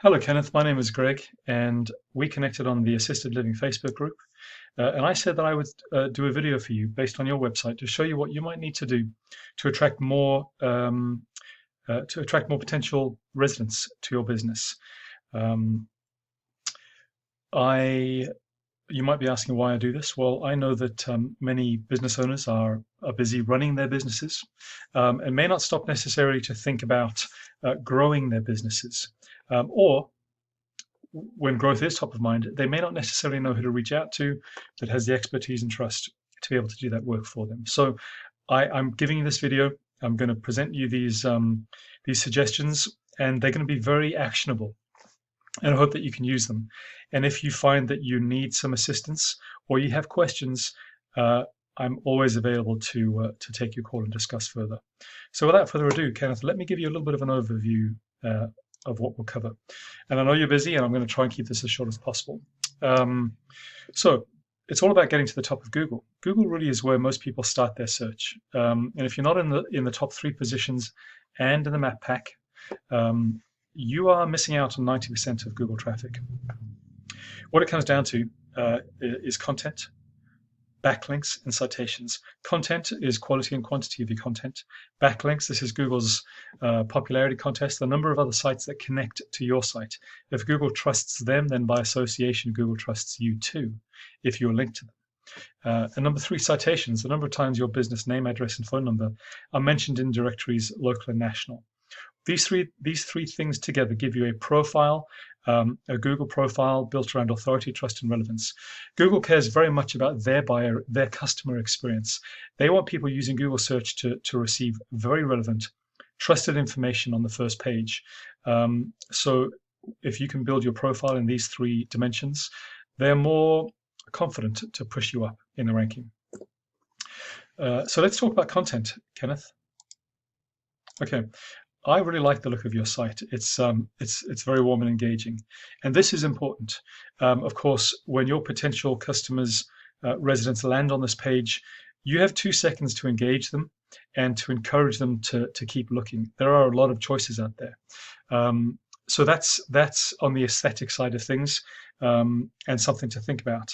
Hello, Kenneth. My name is Greg, and we connected on the Assisted Living Facebook group. And I said that I would do a video for you based on your website to show you what you might need to do to attract more potential residents to your business. Um, I You might be asking why I do this. Well, I know that many business owners are busy running their businesses and may not stop necessarily to think about growing their businesses, or when growth is top of mind, they may not necessarily know who to reach out to that has the expertise and trust to be able to do that work for them. So I'm giving you this video. I'm going to present you these suggestions, and they're going to be very actionable. And I hope that you can use them. And if you find that you need some assistance or you have questions, I'm always available to take your call and discuss further. So without further ado, Kenneth, let me give you a little bit of an overview of what we'll cover. And I know you're busy, and I'm going to try and keep this as short as possible. So it's all about getting to the top of Google. Google really is where most people start their search. And if you're not in the top 3 positions and in the map pack, you are missing out on 90% of Google traffic. What it comes down to is content, backlinks, and citations. Content is quality and quantity of your content. Backlinks, this is Google's popularity contest, the number of other sites that connect to your site. If Google trusts them, then by association, Google trusts you too, if you're linked to them. And number 3, citations, the number of times your business name, address, and phone number are mentioned in directories, local and national. These three things together give you a profile, a Google profile built around authority, trust, and relevance. Google cares very much about their buyer, their customer experience. They want people using Google search to receive very relevant, trusted information on the first page. So if you can build your profile in these 3 dimensions, they're more confident to push you up in the ranking. So let's talk about content, Kenneth. Okay. I really like the look of your site. It's very warm and engaging, and this is important. Of course, when your potential customers, residents land on this page, you have 2 seconds to engage them and to encourage them to keep looking. There are a lot of choices out there, so that's on the aesthetic side of things, and something to think about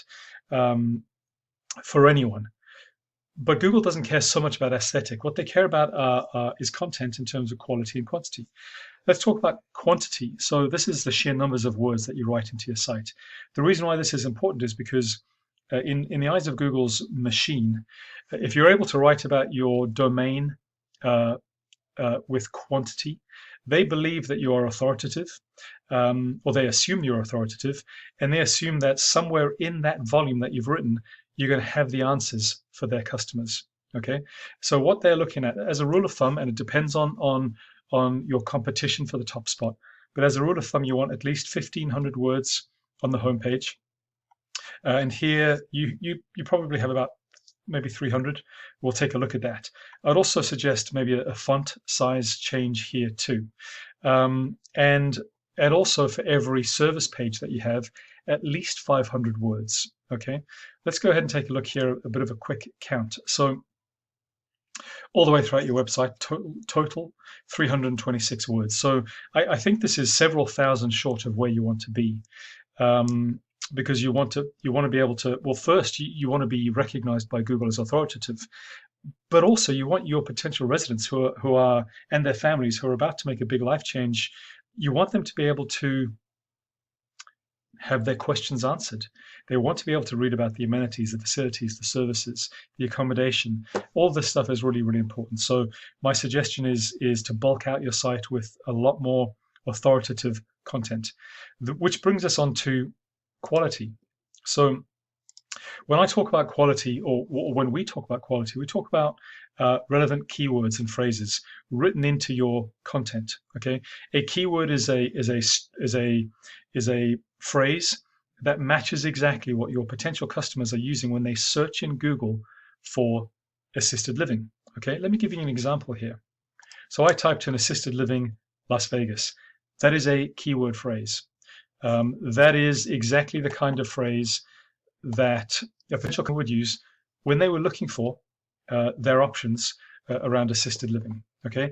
for anyone. But Google doesn't care so much about aesthetic. What they care about is content in terms of quality and quantity. Let's talk about quantity. So this is the sheer numbers of words that you write into your site. The reason why this is important is because in the eyes of Google's machine, if you're able to write about your domain with quantity, they believe that you are authoritative, or they assume you're authoritative, and they assume that somewhere in that volume that you've written, you're going to have the answers for their customers. Okay, so what they're looking at, as a rule of thumb, and it depends on your competition for the top spot, but as a rule of thumb, you want at least 1,500 words on the homepage. And here you probably have about maybe 300. We'll take a look at that. I'd also suggest maybe a font size change here too, and also for every service page that you have, at least 500 words. Okay, let's go ahead and take a look here, a bit of a quick count. So all the way throughout your website, total 326 words. So I think this is several thousand short of where you want to be, because you want to be able to, well, first you want to be recognized by Google as authoritative, but also you want your potential residents who are and their families who are about to make a big life change, you want them to be able to have their questions answered. They want to be able to read about the amenities, the facilities, the services, the accommodation. All this stuff is really, really important. So my suggestion is to bulk out your site with a lot more authoritative content, which brings us on to quality. So when I talk about quality, or when we talk about quality, we talk about relevant keywords and phrases written into your content. Okay, a keyword is a phrase that matches exactly what your potential customers are using when they search in Google for assisted living. Okay, let me give you an example here. So I typed in assisted living Las Vegas. That is a keyword phrase. That is exactly the kind of phrase that a potential customer would use when they were looking for their options around assisted living. Okay,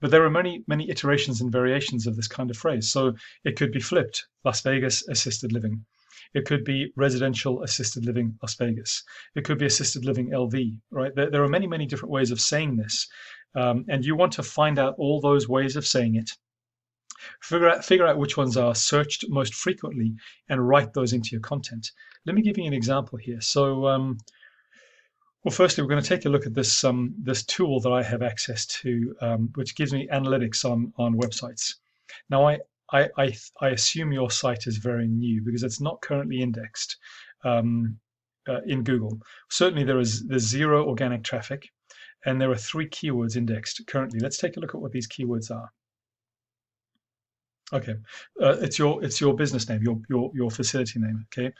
But there are many iterations and variations of this kind of phrase. So it could be flipped, Las Vegas assisted living. It could be residential assisted living, Las Vegas. It could be assisted living LV, right? There are many different ways of saying this. And you want to find out all those ways of saying it, figure out which ones are searched most frequently, and write those into your content. Let me give you an example here. So, well, firstly, we're going to take a look at this tool that I have access to, which gives me analytics on websites. Now, I assume your site is very new because it's not currently indexed in Google. Certainly, there's 0 organic traffic, and there are 3 keywords indexed currently. Let's take a look at what these keywords are. Okay, it's your business name, your facility name. Okay,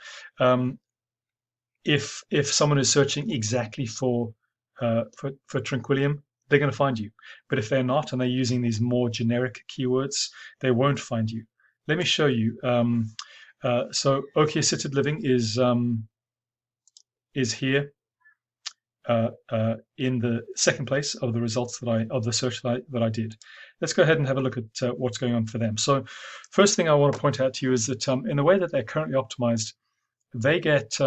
if someone is searching exactly for Tranquillium, they're going to find you. But if they're not and they're using these more generic keywords, they won't find you. Let me show you. So Oki Assisted Living is here in the second place of the results of the search that I did. Let's go ahead and have a look at what's going on for them. So first thing I want to point out to you is that in the way that they're currently optimized, they get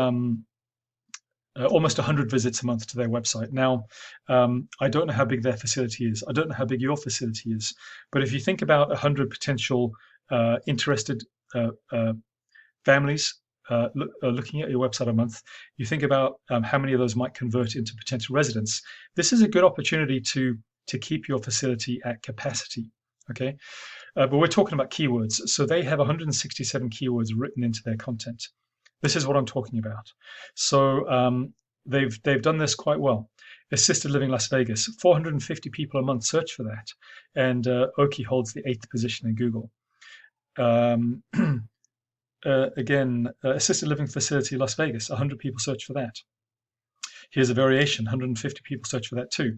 almost 100 visits a month to their website. Now, I don't know how big their facility is. I don't know how big your facility is. But if you think about 100 potential interested families looking at your website a month, you think about how many of those might convert into potential residents. This is a good opportunity to keep your facility at capacity. Okay, but we're talking about keywords. So they have 167 keywords written into their content. This is what I'm talking about. So they've done this quite well. Assisted Living Las Vegas, 450 people a month search for that, and Oki holds the 8th position in Google. Again, Assisted Living Facility Las Vegas, 100 people search for that. Here's a variation, 150 people search for that too.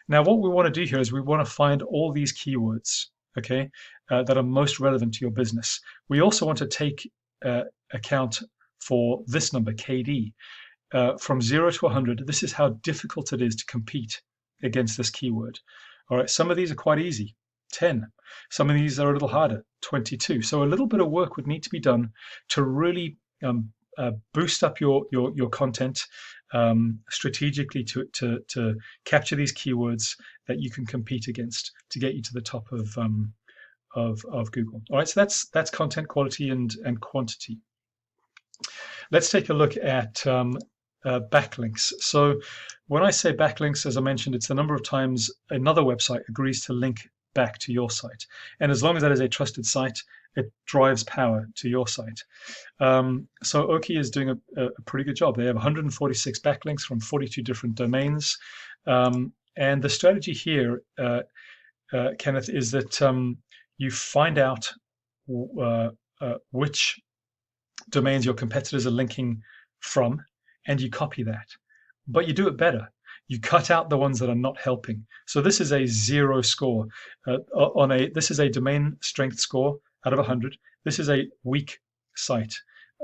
Now, what we want to do here is we want to find all these keywords, okay, that are most relevant to your business. We also want to take account for this number, KD. From 0 to 100, this is how difficult it is to compete against this keyword. All right, some of these are quite easy, 10. Some of these are a little harder, 22. So a little bit of work would need to be done to really boost up your content strategically to capture these keywords that you can compete against to get you to the top of Google. All right, so that's content quality and quantity. Let's take a look at backlinks. So when I say backlinks, as I mentioned, it's the number of times another website agrees to link back to your site. And as long as that is a trusted site, it drives power to your site. So Oki is doing a pretty good job. They have 146 backlinks from 42 different domains. And the strategy here, Kenneth, is that you find out which domains your competitors are linking from, and you copy that. But you do it better. You cut out the ones that are not helping. So this is a 0 score. This is a domain strength score out of 100. This is a weak site.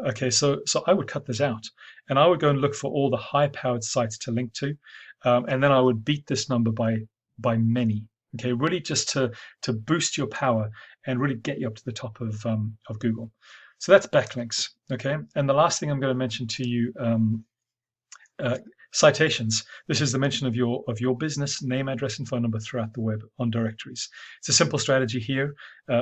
Okay, so I would cut this out, and I would go and look for all the high-powered sites to link to, and then I would beat this number by many. Okay, really just to boost your power and really get you up to the top of Google. So that's backlinks. Okay, and the last thing I'm going to mention to you, citations. This is the mention of your business name, address, and phone number throughout the web on directories. It's a simple strategy here,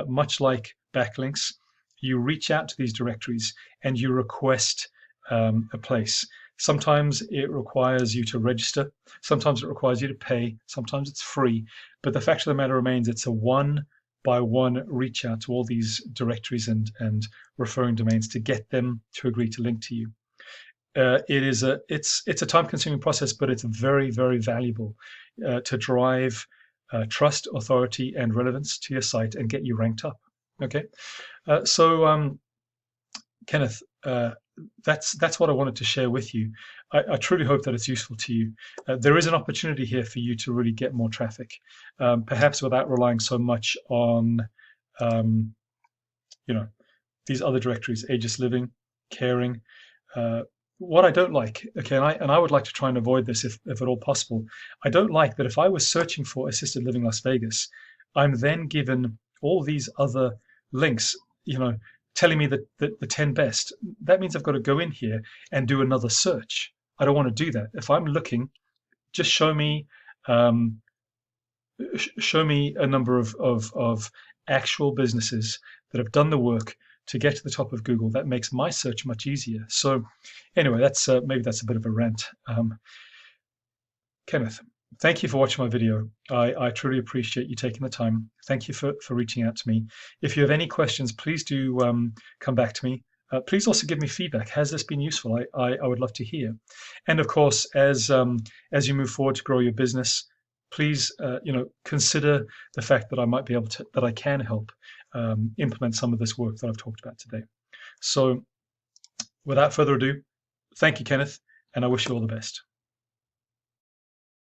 much like backlinks. You reach out to these directories and you request a place. Sometimes it requires you to register. Sometimes it requires you to pay. Sometimes it's free. But the fact of the matter remains, it's a one-by-one reach out to all these directories and referring domains to get them to agree to link to you. It's a time-consuming process, but it's very, very valuable to drive trust, authority, and relevance to your site and get you ranked up. Okay, so Kenneth, that's what I wanted to share with you. I truly hope that it's useful to you. There is an opportunity here for you to really get more traffic, perhaps without relying so much on, these other directories: Aegis Living, Caring. What I don't like, okay, and I would like to try and avoid this if at all possible. I don't like that if I was searching for assisted living Las Vegas, I'm then given all these other links, telling me that the 10 best. That means I've got to go in here and do another search. I don't want to do that. If I'm looking, just um, show me a number of actual businesses that have done the work to get to the top of Google. That makes my search much easier. So anyway, that's maybe that's a bit of a rant. Kenneth, thank you for watching my video. I truly appreciate you taking the time. Thank you for reaching out to me. If you have any questions, please do come back to me. Please also give me feedback. Has this been useful? I would love to hear. And of course, as you move forward to grow your business, please consider the fact that I might be able to, that I can help implement some of this work that I've talked about today. So without further ado, thank you, Kenneth, and I wish you all the best.